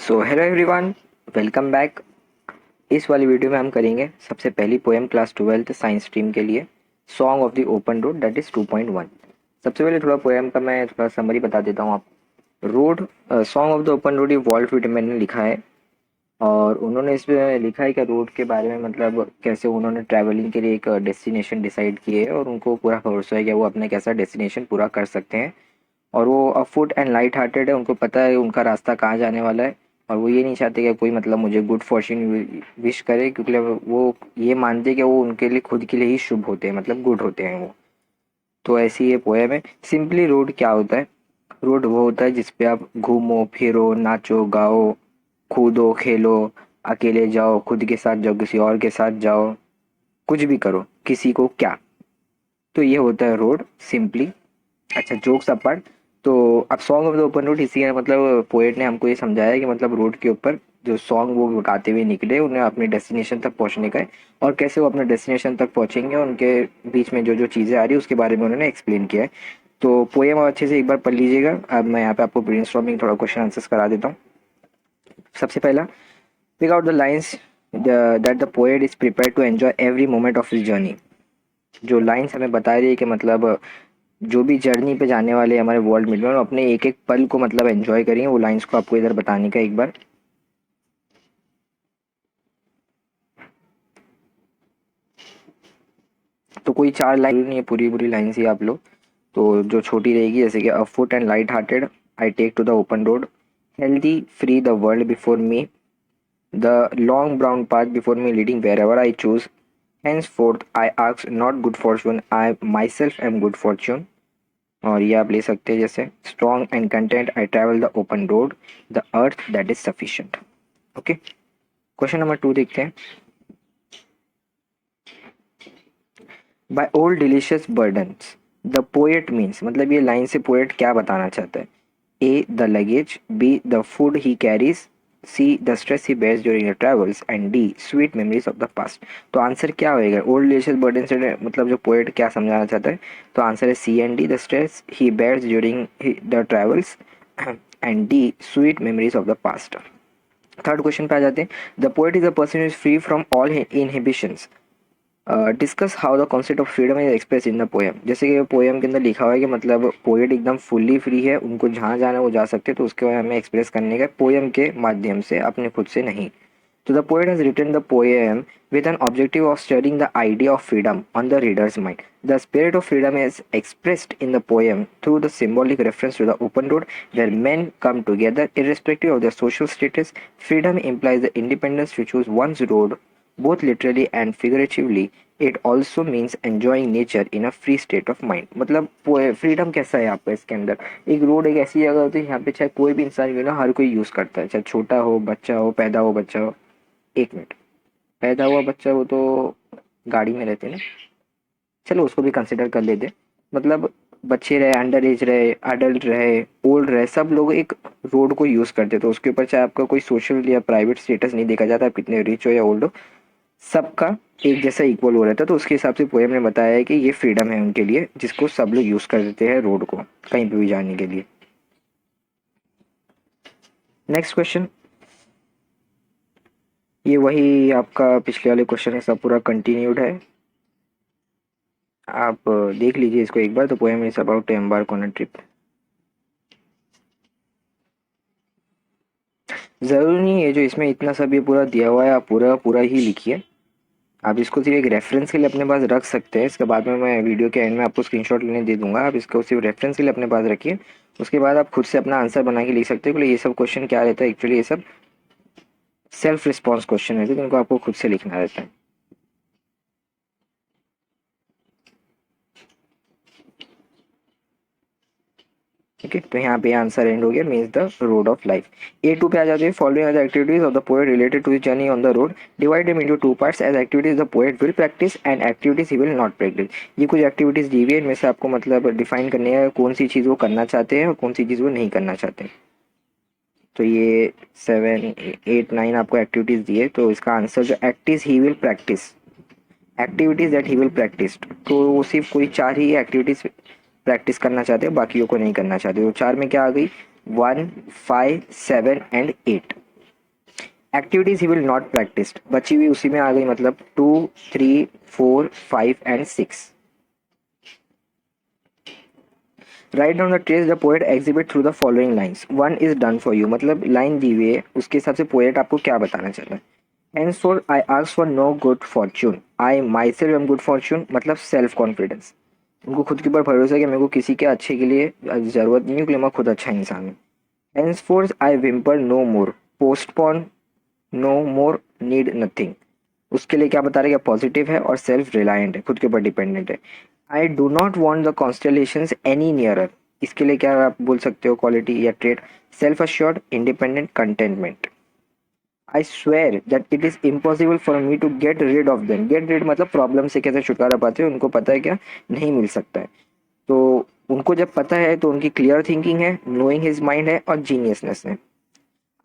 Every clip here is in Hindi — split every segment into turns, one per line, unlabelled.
So hello everyone, welcome back. इस वाली वीडियो में हम करेंगे सबसे पहली poem class 12th science stream के लिए, song of the open road that is 2.1। सबसे पहले थोड़ा पोएम का मैं थोड़ा समरी बता देता हूँ आप। Road song of the open road ये वॉल्ट विटमैन ने लिखा है और उन्होंने इसमें लिखा है कि रोड के बारे में, मतलब कैसे उन्होंने ट्रैवलिंग के लिए एक डेस्टिनेशन डिसाइड किए और उनको पूरा भरोसा है कि वो अपने कैसा डेस्टिनेशन पूरा कर सकते हैं। और वो अफुट एंड लाइट हार्टेड है, उनको पता है उनका रास्ता कहाँ जाने वाला है। और वो ये नहीं चाहते कि कोई मतलब मुझे गुड फॉर्च्यून विश करे, क्योंकि वो ये मानते हैं कि वो उनके लिए खुद के लिए ही शुभ होते हैं, मतलब गुड होते हैं वो। तो ऐसी ये पोएम है। सिंपली रोड क्या होता है? रोड वो होता है जिसपे आप घूमो फिरो, नाचो गाओ, कूदो खेलो, अकेले जाओ, खुद के साथ जाओ, किसी और के साथ जाओ, कुछ भी करो, किसी को क्या। तो ये होता है रोड सिंपली। अच्छा, जोक्स अपार्ट, तो अब song of the open road इसी है, मतलब पोएट ने हमको ये समझाया कि मतलब रोड के ऊपर जो सॉन्ग वो गाते हुए निकले, उन्हें अपने डेस्टिनेशन तक पहुंचने का है और कैसे वो अपने डेस्टिनेशन तक पहुंचेंगे, उनके बीच में जो जो चीज़ें आ रही है उसके बारे में उन्होंने एक्सप्लेन किया है। तो पोएम आप अच्छे से एक बार पढ़ लीजिएगा। अब मैं यहाँ पे आपको ब्रेनस्टॉर्मिंग थोड़ा क्वेश्चन आंसर्स करा देता हूँ। सबसे पहला, pick out the lines that the poet is prepare to enjoy every moment of his journey. जो लाइन्स हमें बता रही है कि मतलब जो भी जर्नी पे जाने वाले हमारे वर्ल्ड में अपने एक एक पल को मतलब एंजॉय करेंगे, वो लाइंस को आपको इधर बताने का एक बार। तो कोई चार लाइन नहीं है, पूरी पूरी लाइंस ही आप लो। तो जो छोटी रहेगी, जैसे कि afoot and light hearted, I take to the open road, healthy free the world before me, the long brown path before me leading wherever I choose, henceforth I ask not good fortune, I myself am good fortune। और ये आप ले सकते हैं जैसे strong and content, I travel the open road, the earth that is sufficient. Okay, question number 2 देखते हैं। By old delicious burdens the poet means, मतलब ये लाइन से पोएट क्या बताना चाहता है? A the luggage, B the food he carries, C the stress he bears during the travels and D sweet memories of the past. तो आंसर क्या होएगा? ओल्ड डिलीशियस बर्डन से मतलब जो पोएट क्या समझाना चाहता है? तो आंसर है C and D, the stress he bears during the travels and D sweet memories of the past. Third question पे आ जाते हैं। The poet is a person is free from all inhibitions, discuss how the concept of freedom is express in the poem. जैसे कि पोएम के अंदर लिखा हुआ है कि मतलब पोएट एकदम फुल्ली फ्री है, उनको जहाँ जाना है वो जा सकते हैं, तो उसके बारे में हमें एक्सप्रेस करने का पोएम के माध्यम से, अपने खुद से नहीं। तो the poet has written the poem with an objective of stirring the idea of freedom on the reader's mind. The spirit of freedom is expressed in the poem through the symbolic reference to the open road where men come together irrespective of their social status. Freedom implies the independence to choose one's road, both literally and figuratively. It also means enjoying nature in a free state of mind. मतलब फ्रीडम कैसा है आपका इसके अंदर? एक रोड एक ऐसी जगह होती है यहाँ पे चाहे कोई भी इंसान हो ना, हर कोई यूज़ करता है, चाहे छोटा हो बच्चा हो, पैदा हो बच्चा हो। एक मिनट, पैदा हुआ बच्चा वो तो गाड़ी में रहते ना, चलो उसको भी कंसिडर कर लेते। मतलब बच्चे रहे, अंडर एज रहे, अडल्ट रहे, ओल्ड रहे, सब लोग एक रोड को यूज़ करते। तो उसके ऊपर चाहे आपका कोई सोशल या प्राइवेट स्टेटस नहीं देखा जाता, आप कितने रिच हो या ओल्ड हो, सबका एक जैसा इक्वल हो रहता है। तो उसके हिसाब से पोएम ने बताया है कि ये फ्रीडम है उनके लिए, जिसको सब लोग यूज़ कर देते हैं रोड को कहीं पे भी जाने के लिए। नेक्स्ट क्वेश्चन, ये वही आपका पिछले वाले क्वेश्चन है, सब पूरा कंटिन्यूड है। आप देख लीजिए इसको एक बार। तो poem is about to embark on a trip. ज़रूरी नहीं है जो इसमें इतना सब ये पूरा दिया हुआ है आप पूरा पूरा ही लिखिए। आप इसको सिर्फ एक रेफरेंस के लिए अपने पास रख सकते हैं। इसके बाद में मैं वीडियो के एंड में आपको स्क्रीनशॉट लेने दे दूंगा, आप इसको सिर्फ रेफरेंस के लिए अपने पास रखिए। उसके बाद आप खुद से अपना आंसर बना के लिख सकते हो। ये सब क्वेश्चन क्या रहता है एक्चुअली, ये सब सेल्फ रिस्पॉन्स क्वेश्चन रहते हैं, जिनको आपको खुद से लिखना रहता है। ओके, तो यहाँ पे आंसर एंड हो गया, means the road of life. A2 पे आ जाते हैं। Following other activities of the poet related to his journey on the road, divide them into two parts as activities the poet will practise and activities he will not practise. ये कुछ एक्टिविटीज दी हुई है, इनमें से आपको मतलब डिफाइन करने है कौन सी चीज़ वो करना चाहते हैं और कौन सी चीज़ वो नहीं करना चाहते। तो ये 7 8 9 आपको एक्टिविटीज दी है। तो इसका आंसर जो active he will practice, activities that he will practice, तो वो सिर्फ कोई चार ही एक्टिविटीज प्रैक्टिस करना चाहते हैं, बाकियों को नहीं करना चाहते। तो चार में क्या आ गई? 1 5 7 and 8। Activities he will not practice, बची हुई उसी में आ गई, मतलब 2, 3, 4, 5 and 6. Write down the trace the poet exhibit through the following lines. One is done for you, मतलब लाइन दी हुई है उसके हिसाब से पोएट आपको क्या बताना चाह रहा है. Henceforth I ask for no good fortune. I myself am good fortune, मतलब सेल्फ कॉन्फिडेंस. उनको खुद के ऊपर भरोसा है कि मेरे को किसी के अच्छे के लिए जरूरत नहीं है, कि मैं खुद अच्छा इंसान हूँ. Henceforth I whimper no more. Postpone no more. Need nothing. उसके लिए क्या बता रहे हैं, पॉजिटिव है और सेल्फ रिलायंट है, खुद के ऊपर डिपेंडेंट है. I do not want the constellations any nearer. इसके लिए क्या आप बोल सकते हो क्वालिटी या trait, self assured, independent, contentment. I swear that it is impossible for me to get rid of them. Get rid मतलब प्रॉब्लम से कैसे छुटकारा पाते हैं, उनको पता है क्या नहीं मिल सकता है. तो उनको जब पता है तो उनकी क्लियर थिंकिंग है, नोइंग हिज माइंड है और जीनियसनेस है.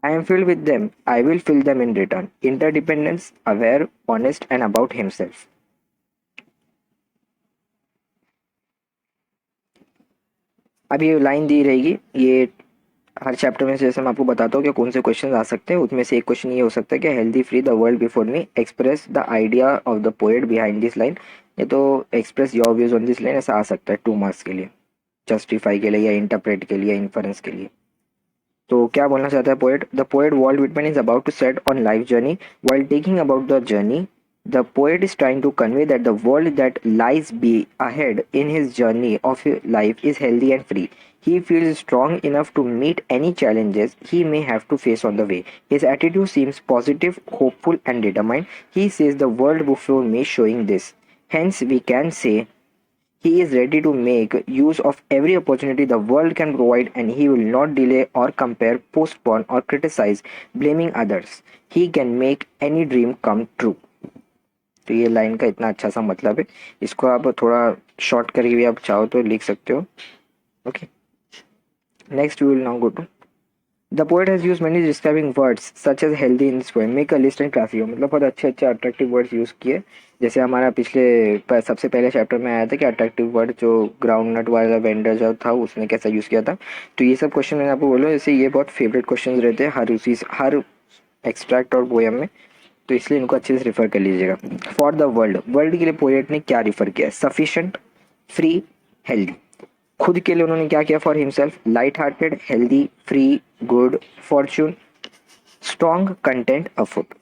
I am filled with them. I will fill them in return. Interdependence, aware, honest, and about himself. अब ये लाइन दी रहेगी, ये हर चैप्टर में से जैसे मैं आपको बताता हूँ कि कौन से क्वेश्चन आ सकते हैं. उसमें से एक क्वेश्चन ये हो सकता है कि healthy free the world before me, express the idea of the poet behind this line. ये तो express your views on this line ऐसा आ सकता है 2 मार्क्स के लिए, जस्टिफाई के लिए या इंटरप्रेट के लिए, इन्फरेंस के लिए. तो क्या बोलना चाहता है poet. The poet Walt Whitman is about to set on life journey. While talking about the journey, the poet is trying to convey that the world that lies be ahead in his journey of life is healthy and free. He feels strong enough to meet any challenges he may have to face on the way. His attitude seems positive, hopeful, and determined. He says the world before me showing this. Hence, we can say he is ready to make use of every opportunity the world can provide, and he will not delay or compare, postpone or criticize, blaming others. He can make any dream come true. तो ये लाइन का इतना अच्छा सा मतलब है. इसको आप थोड़ा शॉर्ट करके भी आप चाहो तो लिख सकते हो. Okay, next we will now go to the poet has use many describing words such as healthy in this poem. Make a list and classify, मतलब बहुत अच्छे अच्छे अट्रैक्टिव वर्ड्स यूज़ किए. जैसे हमारा पिछले सबसे पहले चैप्टर में आया था कि अट्रैक्टिव वर्ड जो ग्राउंड नट वाला वेंडर जो था उसने कैसा यूज़ किया था. तो ये सब क्वेश्चन मैंने आपको बोला, जैसे ये बहुत फेवरेट क्वेश्चन रहते हैं हर एक्सट्रैक्ट और पोएम में, तो इसलिए इनको अच्छे से रेफर कर लीजिएगा. फॉर द वर्ल्ड, वर्ल्ड के लिए पोएट ने क्या रेफर किया है, सफिशेंट, फ्री, हेल्दी. खुद के लिए उन्होंने क्या किया, for himself, light hearted, healthy, free, good, Fortune, strong, content, अफुट.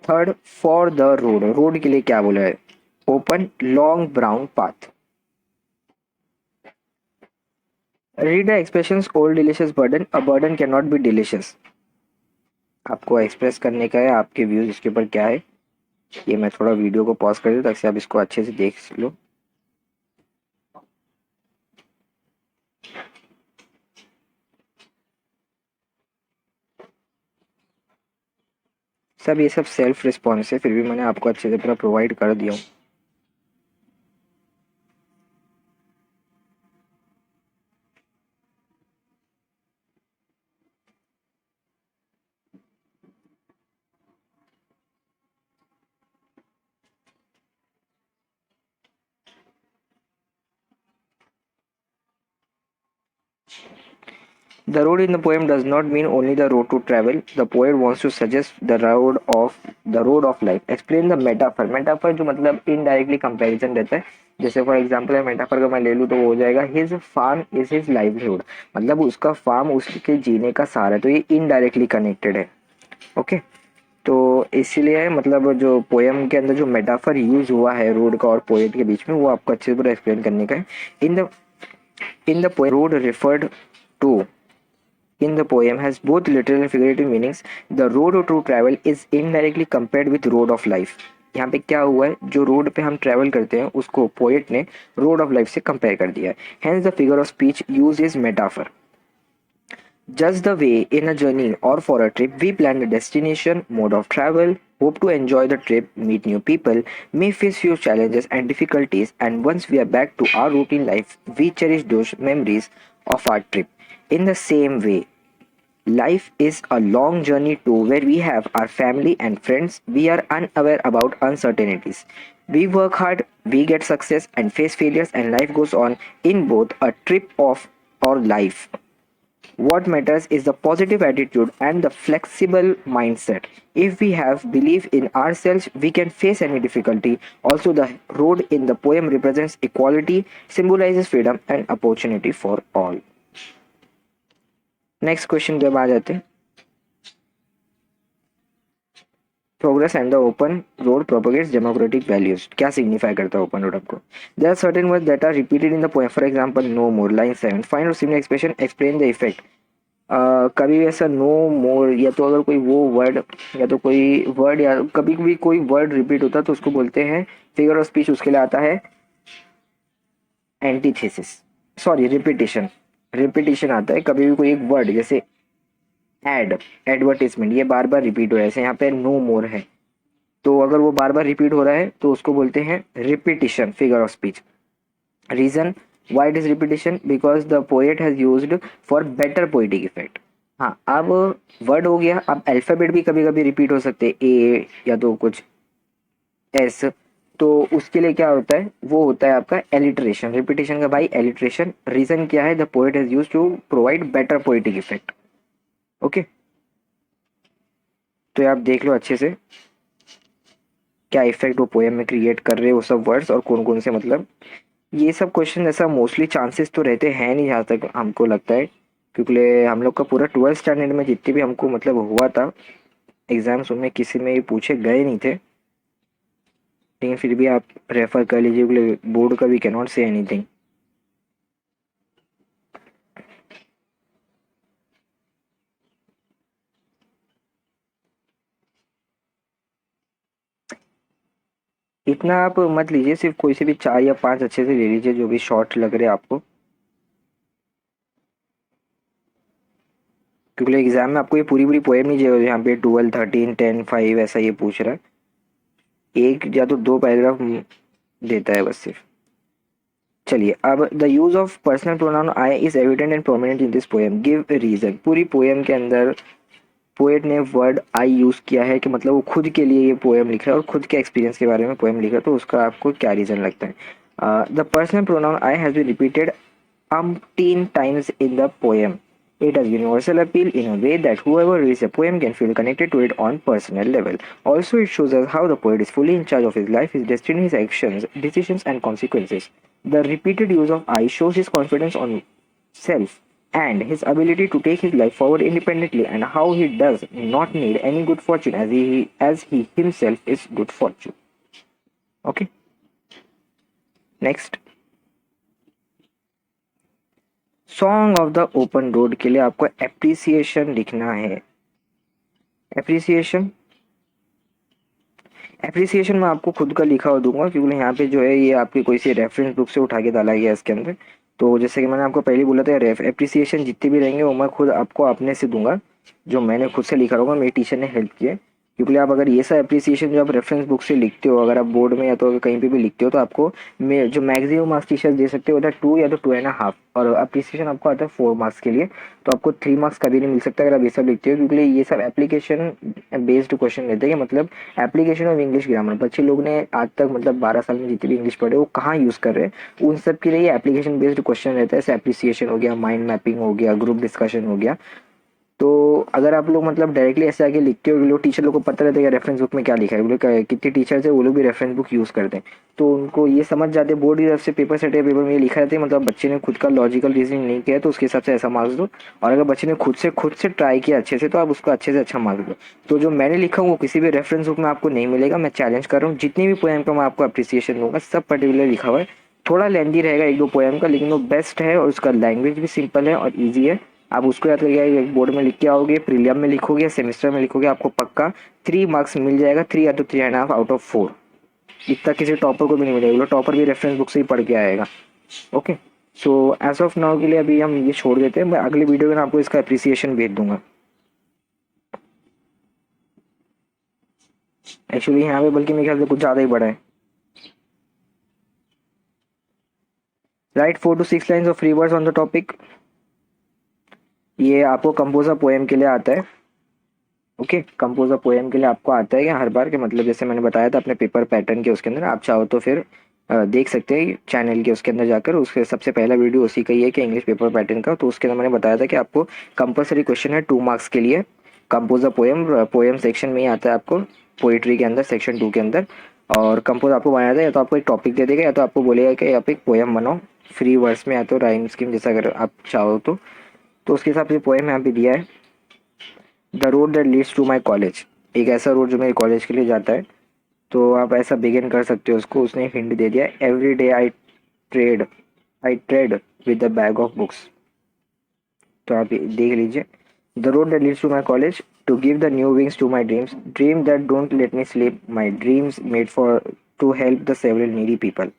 Third, for the road, road के लिए क्या बोला है, open, long, brown path. Read the expressions old delicious burden. A burden can not be delicious. आपको एक्सप्रेस करने का है आपके व्यूज इसके ऊपर क्या है. ये मैं थोड़ा वीडियो को पॉज कर दूं ताकि आप इसको अच्छे से देख लो. सब ये सब सेल्फ रिस्पॉन्स है, फिर भी मैंने आपको अच्छे से पूरा प्रोवाइड कर दिया हूँ. The road in the poem does not mean only the road to travel. The poet wants to suggest the road of life. Explain the metaphor. Metaphor जो मतलब indirectly comparison रहता है. जैसे फॉर एग्जाम्पल है मेटाफर का मैं ले लूँ तो वो हो जाएगा his farm is his livelihood, मतलब उसका फार्म उसके जीने का सहारा है. तो ये इनडायरेक्टली कनेक्टेड है. ओके, तो इसीलिए मतलब जो पोएम के अंदर जो मेटाफर यूज हुआ है रोड का और पोएट के बीच में, वो आपको अच्छे से पूरा एक्सप्लेन करने का है. In the poem road referred to in the poem has both literal and figurative meanings. The road to travel is indirectly compared with road of life. यहाँ पे क्या हुआ है, जो रोड पे हम ट्रैवल करते हैं उसको पोएट ने रोड ऑफ लाइफ से कंपेयर कर दिया है. Hence the figure of speech use is metaphor. Just the way in a journey or for a trip we plan the destination, mode of travel, hope to enjoy the trip, meet new people, may face few challenges and difficulties, and once we are back to our routine life, we cherish those memories of our trip. In the same way, life is a long journey too, where we have our family and friends. We are unaware about uncertainties. We work hard, we get success and face failures, and life goes on in both a trip of our life. What matters is the positive attitude and the flexible mindset. If we have belief in ourselves, we can face any difficulty. Also, the road in the poem represents equality, symbolizes freedom and opportunity for all. Next question जब आ जाते हैं, progress and the open road propagates democratic values, क्या सिग्निफाई करता है ओपन रोड आपको? There are certain words that are repeated in the poem, for example no more, line 7, find और similar expression, explain the effect. कभी भी ऐसा नो मोर या तो अगर कोई वो वर्ड या तो कोई वर्ड या कभी भी कोई वर्ड रिपीट होता है तो उसको बोलते हैं फिगर ऑफ स्पीच, उसके लिए आता है एंटीथेसिस, सॉरी रिपीटिशन। रिपीटिशन आता है कभी भी कोई एक वर्ड, जैसे एड, एडवर्टीजमेंट, ये बार बार रिपीट हो रहा है, जैसे यहाँ पे नो मोर है तो अगर वो बार बार रिपीट हो रहा है तो उसको बोलते हैं repetition, figure of speech. Reason why it is repetition, because the poet has used for better poetic effect. हाँ, अब वर्ड हो गया, अब अल्फाबेट भी कभी कभी रिपीट हो सकते हैं, ए या तो कुछ एस, तो उसके लिए क्या होता है, वो होता है आपका एलिट्रेशन, रिपीटिशन का भाई एलिट्रेशन। रीजन क्या है, the poet has used to provide better poetic effect. Okay, तो आप देख लो अच्छे से क्या इफेक्ट वो पोएम में क्रिएट कर रहे हैं वो सब वर्ड्स, और कौन कौन से, मतलब ये सब क्वेश्चन ऐसा मोस्टली चांसेस तो रहते हैं नहीं, जहाँ तक हमको लगता है, क्योंकि हम लोग का पूरा 12th स्टैंडर्ड में जितने भी हमको मतलब हुआ था एग्जाम्स, उनमें किसी में ये पूछे गए नहीं थे, लेकिन फिर भी आप रेफर कर लीजिए, बोर्ड का भी कैन नॉट से एनीथिंग। इतना आप मत लीजिए, सिर्फ कोई से भी 4 या 5 अच्छे से ले लीजिए जो भी शॉर्ट लग रहे आपको, क्योंकि एग्जाम में आपको ये पूरी पूरी पोएम नहीं चाहिए, यहाँ पे 12, 13, 10, 5 ऐसा ये पूछ रहा है, एक या तो 2 पैराग्राफ देता है बस सिर्फ। चलिए, अब the use of personal pronoun I is evident and prominent in this poem, give reason. पूरी पोएम के अंदर पोएट ने वर्ड आई यूज किया है कि मतलब वो खुद के लिए ये पोएम लिख रहा है और खुद के एक्सपीरियंस के बारे में पोएम लिख रहा है, तो उसका आपको क्या रीजन लगता है? The personal pronoun I has been repeated umpteen times in the poem. It has universal appeal in a way that whoever reads the poem can feel connected to it on personal level. Also, it shows us how the poet is fully in charge of his life, his destiny, his actions, decisions, and consequences. The repeated use of I shows his confidence on self and his ability to take his life forward independently, and how he does not need any good fortune as he himself is good fortune. Okay. Next. Song of the open road के लिए आपको एप्रिसिएशन लिखना है। एप्रिसिएशन, एप्रिसिएशन मैं आपको खुद का लिखा हुआ दूंगा, क्योंकि यहाँ पे जो है ये आपकी कोई सी रेफरेंस बुक से उठा के डाला गया है इसके अंदर। तो जैसे कि मैंने आपको पहले बोला था, एप्रिसिएशन जितने भी रहेंगे वो मैं खुद आपको अपने से दूंगा, जो मैंने खुद से लिखा होगा, मेरी टीचर ने हेल्प किया है। क्योंकि आप अगर ये सब एप्रिसिएशन जो आप रेफरेंस बुक से लिखते हो, अगर आप बोर्ड में या तो अगर कहीं पे भी लिखते हो, तो आपको जो मैक्सिमम मार्क्स टीचर्स दे सकते हो, होता है 2 या तो 2.5, और अप्रिसिएशन आपको आता है 4 मार्क्स के लिए। तो आपको 3 मार्क्स कभी नहीं मिल सकता अगर आप ये सब लिखते हो, क्योंकि ये सब एप्लीकेशन बेस्ड क्वेश्चन रहते हैं, मतलब एप्लीकेशन ऑफ इंग्लिश ग्रामर। बच्चे लोग ने आज तक मतलब 12 साल में जितने भी इंग्लिश पढ़े वो कहाँ यूज़ कर रहे हैं, उन सब के लिए ये एप्लीकेशन बेस्ड क्वेश्चन रहता है, जैसे एप्रिसिएशन हो गया, माइंड मैपिंग हो गया, ग्रुप डिस्कशन हो गया। तो अगर आप लोग मतलब डायरेक्टली ऐसे आके लिखते हो, लोग टीचर लोग को पता रहता है कि रेफरेंस बुक में क्या लिखा है, वो लोग कितने टीचर्स है वो लोग भी रेफरेंस बुक यूज़ करते हैं, तो उनको ये समझ जाते हैं बोर्ड की तरफ से पेपर सेट है, पेपर में ये लिखा रहता है, मतलब बच्चे ने खुद का लॉजिकल रीजनिंग नहीं किया तो उसके हिसाब से ऐसा मार्क्स दो, और अगर बच्चे ने खुद से ट्राई किया अच्छे से तो आप उसको अच्छे से अच्छा मार्क्स दो। तो जो मैंने लिखा हूँ वो किसी भी रेफरेंस बुक में आपको नहीं मिलेगा, मैं चैलेंज कर रहा हूँ, जितनी भी पोएम का मैं आपको अप्रिसिएशन दूंगा सब पर्टिकुलर लिखा हुआ है। थोड़ा लेंदी रहेगा 1-2 पोएम का, लेकिन वो बेस्ट है और उसका लैंग्वेज भी सिंपल है और ईजी है। आप उसको याद करके बोर्ड में लिख के आओगे, प्रीलियम में लिखोगे, सेमेस्टर में लिखोगे, आपको पक्का 3 मार्क्स मिल जाएगा, 3 या तो 3.5 आउट ऑफ 4। इतना किसी टॉपर को भी नहीं मिलेगा, टॉपर भी रेफरेंस बुक से ही पढ़ के आएगा। Okay, so as of now के लिए अभी हम ये छोड़ देते हैं, मैं अगले वीडियो में आपको इसका अप्रिसिएशन भेज दूंगा। एक्चुअली यहाँ पे बल्कि मेरे ख्याल से कुछ ज़्यादा ही बड़ा है। Right 4 to 6 lines of free words on the topic. ये आपको कंपोजर पोएम के लिए आता है। ओके, कंपोजर पोएम के लिए आपको आता है कि हर बार के मतलब जैसे मैंने बताया था अपने पेपर पैटर्न के उसके अंदर, आप चाहो तो फिर देख सकते हैं चैनल के उसके अंदर जाकर, उसके सबसे पहला वीडियो उसी का ही है कि इंग्लिश पेपर पैटर्न का। तो उसके अंदर मैंने बताया था कि आपको कंपलसरी क्वेश्चन है 2 मार्क्स के लिए, compose a poem, poem section में ही आता है आपको, पोइट्री के अंदर सेक्शन 2 के अंदर। और कंपोज आपको बनाया था, या तो आपको एक टॉपिक दे देगा या तो आपको बोलेगा कि आप एक पोएम बनाओ फ्री वर्ड्स में, या तो राइम स्कीम जैसा अगर आप चाहो तो उसके हिसाब से पोएम यहाँ पे दिया है। The road that leads to my college, एक ऐसा रोड जो मेरे कॉलेज के लिए जाता है, तो आप ऐसा बिगिन कर सकते हो उसको। उसने हिंट दे दिया, every day tread tread with the bag of books. तो आप ये देख लीजिए, the road that leads to my college to give the new wings to my dreams, dream that don't let me sleep, my dreams made for to help the several needy people.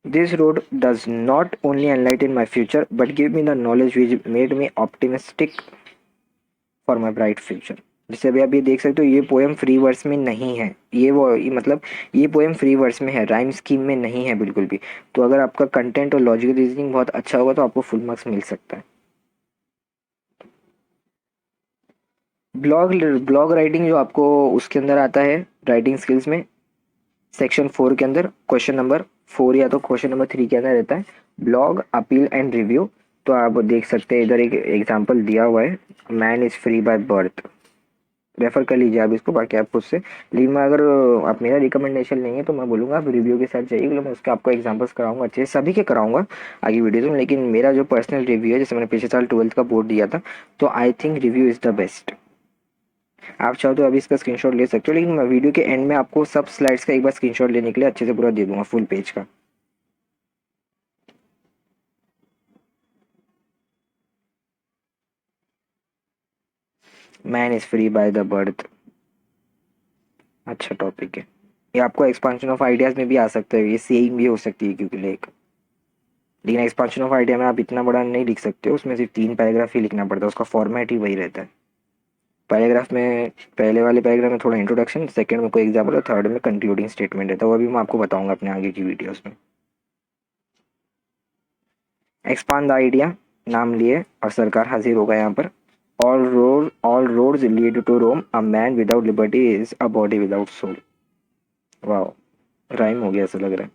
This road does not only enlighten my future but give me the knowledge which made me optimistic for my bright future। जैसे अभी आप ये देख सकते हो, ये पोएम फ्री वर्स में नहीं है, मतलब ये पोएम फ्री वर्स में है, राइम स्कीम में नहीं है बिल्कुल भी। तो अगर आपका कंटेंट और लॉजिकल रीजनिंग बहुत अच्छा होगा तो आपको फुल मार्क्स मिल सकता है। ब्लॉग ब्लॉग राइटिंग जो आपको उसके अंदर आता है राइटिंग स्किल्स में, सेक्शन 4 के अंदर क्वेश्चन नंबर 4 या तो क्वेश्चन नंबर 3 के अंदर रहता है, ब्लॉग अपील एंड रिव्यू। तो आप देख सकते हैं इधर एक एग्जांपल दिया हुआ है, man is free by birth, refer कर लीजिए आप इसको, बाकी आप खुद से। लेकिन मैं अगर आप मेरा रिकमेंडेशन लेंगे तो मैं बोलूँगा आप रिव्यू के साथ जाइए, मैं उसके आपको एग्जांपल्स कराऊंगा अच्छे से, सभी के कराऊंगा आगे वीडियोज में। लेकिन मेरा जो पर्सनल रिव्यू है, जैसे मैंने पिछले साल 12th का बोर्ड दिया था, तो I think review is the best. आप चाहो तो अभी इसका स्क्रीनशॉट ले सकते हो, लेकिन मैं वीडियो के एंड में आपको सब स्लाइड्स का एक बार स्क्रीनशॉट लेने के लिए अच्छे से पूरा दे दूंगा फुल पेज का। Man is free by the birth, अच्छा टॉपिक है ये। आपको एक्सपांशन ऑफ आइडियाज में भी आ सकता है, ये सेइंग भी हो सकती है क्योंकि लाइक, लेकिन एक्सपांशन ऑफ आइडिया में आप इतना बड़ा नहीं लिख सकते हो, उसमें सिर्फ 3 पैराग्राफ ही लिखना पड़ता है, उसका फॉर्मेट ही वही रहता है। पैराग्राफ में पहले वाले पैराग्राफ में थोड़ा इंट्रोडक्शन, सेकंड में कोई एग्जाम्पल और थर्ड में कंक्लूडिंग स्टेटमेंट रहता है, वो अभी मैं आपको बताऊंगा अपने आगे की वीडियोस में। एक्सपांड द आइडिया नाम लिए और सरकार हाजिर होगा यहाँ पर। All roads lead to Rome, a man without liberty is a body without soul. वाह, राइम हो गया ऐसा लग रहा है।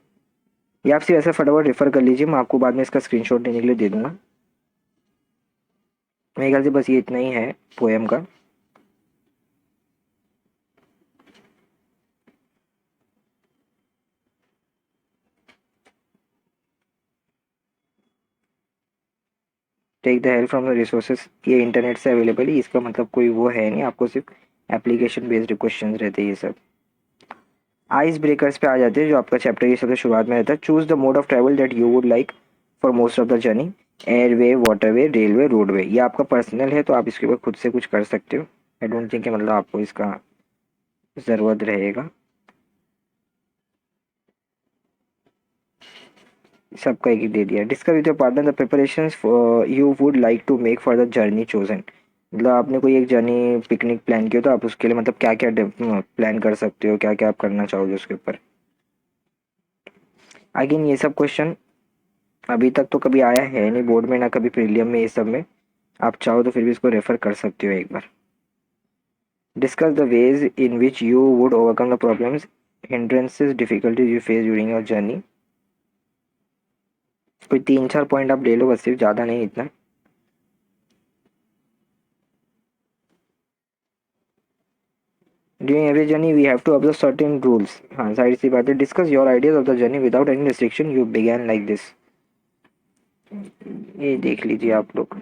ये आप सिर्फ ऐसे फटाफट रेफर कर लीजिए, मैं आपको बाद में इसका स्क्रीनशॉट देने के लिए दे दूंगा। मेरे ख्याल से बस ये इतना ही है पोएम का। Take the help from the resources, ये इंटरनेट से अवेलेबल है, इसका मतलब कोई वो है नहीं, आपको सिर्फ एप्लीकेशन बेस्ड क्वेश्चन रहते हैं ये सब। आइस ब्रेकर्स पे आ जाते हैं, जो आपका चैप्टर की सबसे शुरुआत में रहता है। Choose the mode of travel that you would like for most of the journey, airway, waterway, railway, roadway. ये आपका पर्सनल है तो आप इसके ऊपर खुद से कुछ कर सकते हो, आई डोंट थिंक मतलब आपको इसका ज़रूरत रहेगा। सबका एक ही दे दिया। Discuss with your partner the preparations you would like to make for the journey chosen, मतलब आपने कोई एक जर्नी पिकनिक प्लान किया तो आप उसके लिए मतलब क्या क्या प्लान कर सकते हो, क्या क्या आप करना चाहोगे उसके ऊपर। अगेन ये सब क्वेश्चन अभी तक तो कभी आया है नहीं बोर्ड में, ना कभी प्रीलियम में, ये सब में। आप चाहो तो फिर भी इसको रेफर कर सकते हो एक बार। Discuss the ways in which you would overcome the problems, hindrances, difficulties you face during your journey. कोई 3-4 पॉइंट आप ले लो बस, सिर्फ ज़्यादा नहीं इतना। During every journey we have to observe certain rules, हाँ सारी सी बात है। Discuss your ideas of the journey without any restriction, you began like this. ये देख लीजिए आप लोग।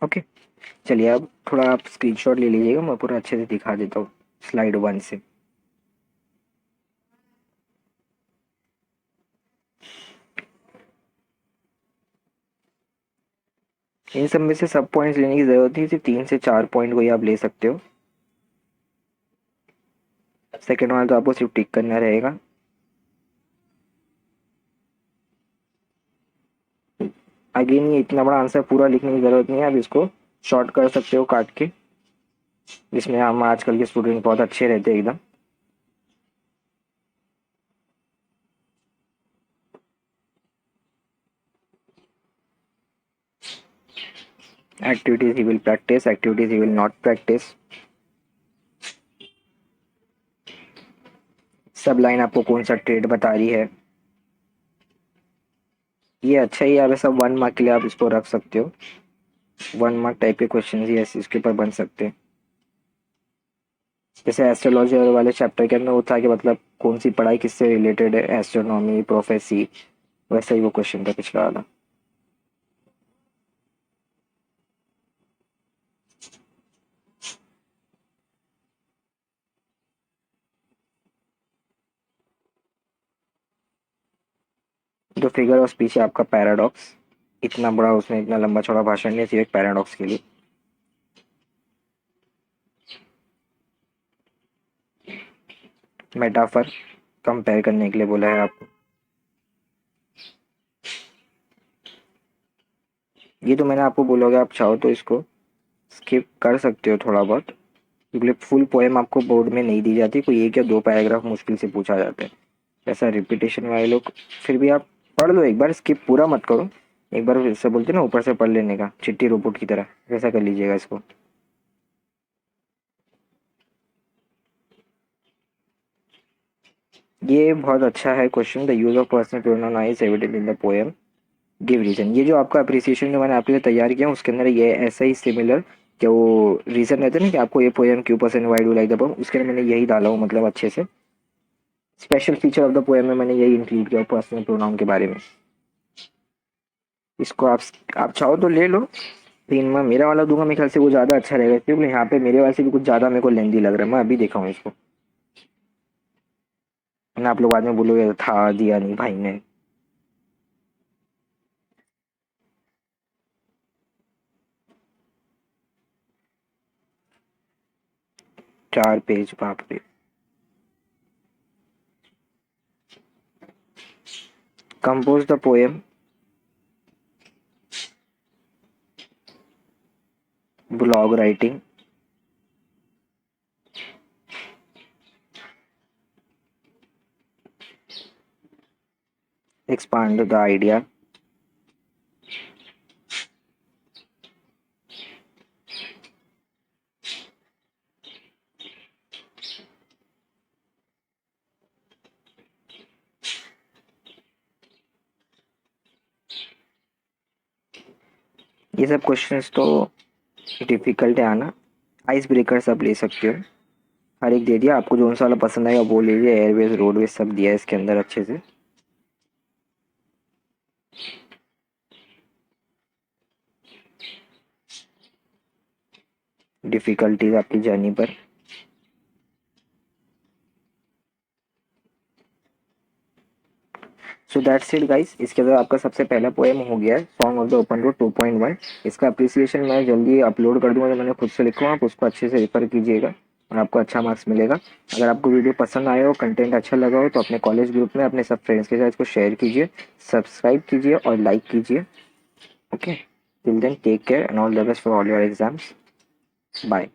ओके, चलिए अब थोड़ा आप स्क्रीनशॉट ले लीजिएगा, मैं पूरा अच्छे से दिखा देता हूँ स्लाइड 1 से। इन सब में से सब पॉइंट्स लेने की जरूरत नहीं, सिर्फ 3 से 4 पॉइंट को ही आप ले सकते हो। सेकेंड वाला तो आपको सिर्फ टिक करना रहेगा। अगेन ये इतना बड़ा आंसर पूरा लिखने की जरूरत नहीं है, आप इसको शॉर्ट कर सकते हो काट के, जिसमें हम आजकल के स्टूडेंट बहुत अच्छे रहते हैं एकदम। Activities he will practice, activities he will not practice. सब लाइन आपको कौन सा ट्रेड बता रही है? ये अच्छा ही है, सब 1 मार्क के लिए आप इसको रख सकते हो। 1 मार्क टाइप के क्वेश्चन ही ऐसे इसके ऊपर बन सकते हैं। जैसे एस्ट्रोलॉजी वाले चैप्टर के अंदर वो था कि मतलब कौन सी पढ़ाई किससे रिलेटेड है, एस्ट्रोनॉमी, प्रोफेसी, वैसा ही वो क्वेश्चन था पिछला वाला। जो फिगर ऑफ स्पीच है आपका पैराडॉक्स, इतना बड़ा उसने इतना लंबा चौड़ा भाषण नहीं, सिर्फ एक पैराडॉक्स के लिए। मेटाफर कंपेयर करने के लिए बोला है आपको। ये तो मैंने आपको बोलोगे, आप चाहो तो इसको स्किप कर सकते हो थोड़ा बहुत, क्योंकि फुल पोएम आपको बोर्ड में नहीं दी जाती, कोई 1 या 2 पैराग्राफ मुश्किल से पूछा जाता है। ऐसा रिपीटेशन वाले लोग, फिर भी आप पढ़ लो एक बार, स्किप पूरा मत करो। एक बार जैसे बोलते हैं ना ऊपर से पढ़ लेने का, चिट्ठी रोबोट की तरह, वैसा कर लीजिएगा इसको। ये बहुत अच्छा है question. The use of personal pronoun is evident in the poem, give reason. ये जो आपका अप्रिसिएशन जो मैंने आपके लिए तैयार किया उसके अंदर ये ऐसा ही सिमिलर, क्या वो रीजन रहते हैं ना कि आपको ये पोएम क्यों पसंद, why do like the poem, उसके अंदर मैंने यही डाला हूँ, मतलब अच्छे से special feature of the poem में मैंने यही इंक्लूड किया पर्सनल प्रोनाउन के बारे में। इसको आप चाहो तो ले लो, लेकिन मैं मेरा वाला दूंगा, मेरे ख्याल से वो ज़्यादा अच्छा रहेगा, क्योंकि यहाँ पे मेरे वाले से भी कुछ ज़्यादा मेरे को लेंदी लग रहा है। मैं अभी देखा हूँ इसको, ना आप लोग बाद में बोलोगे था दिया नहीं भाई ने। 4 पेज, बाप रे। Compose the poem, blog writing, expand the idea, ये सब क्वेश्चंस तो डिफिकल्ट है आना। आइस ब्रेकर्स आप ले सकते हो, हर एक दे दिया आपको, जो सा वाला पसंद आएगा वो ले लीजिए। एयरवेज, रोडवेज सब दिया है इसके अंदर अच्छे से। डिफिकल्टीज आपकी जर्नी पर। So that's it guys. इसके अंदर आपका सबसे पहला पोएम हो गया है song of the open road 2.1। इसका अप्रिसिएशन मैं जल्दी अपलोड कर दूंगा, जो मैंने खुद से लिखा हूँ, आप उसको अच्छे से रेफर कीजिएगा और आपको अच्छा मार्क्स मिलेगा। अगर आपको वीडियो पसंद आया हो, कंटेंट अच्छा लगा हो, तो अपने कॉलेज ग्रुप में अपने सब फ्रेंड्स के साथ इसको शेयर कीजिए, सब्सक्राइब कीजिए और लाइक कीजिए। Okay, till then take care and all the best for all your exams. Bye.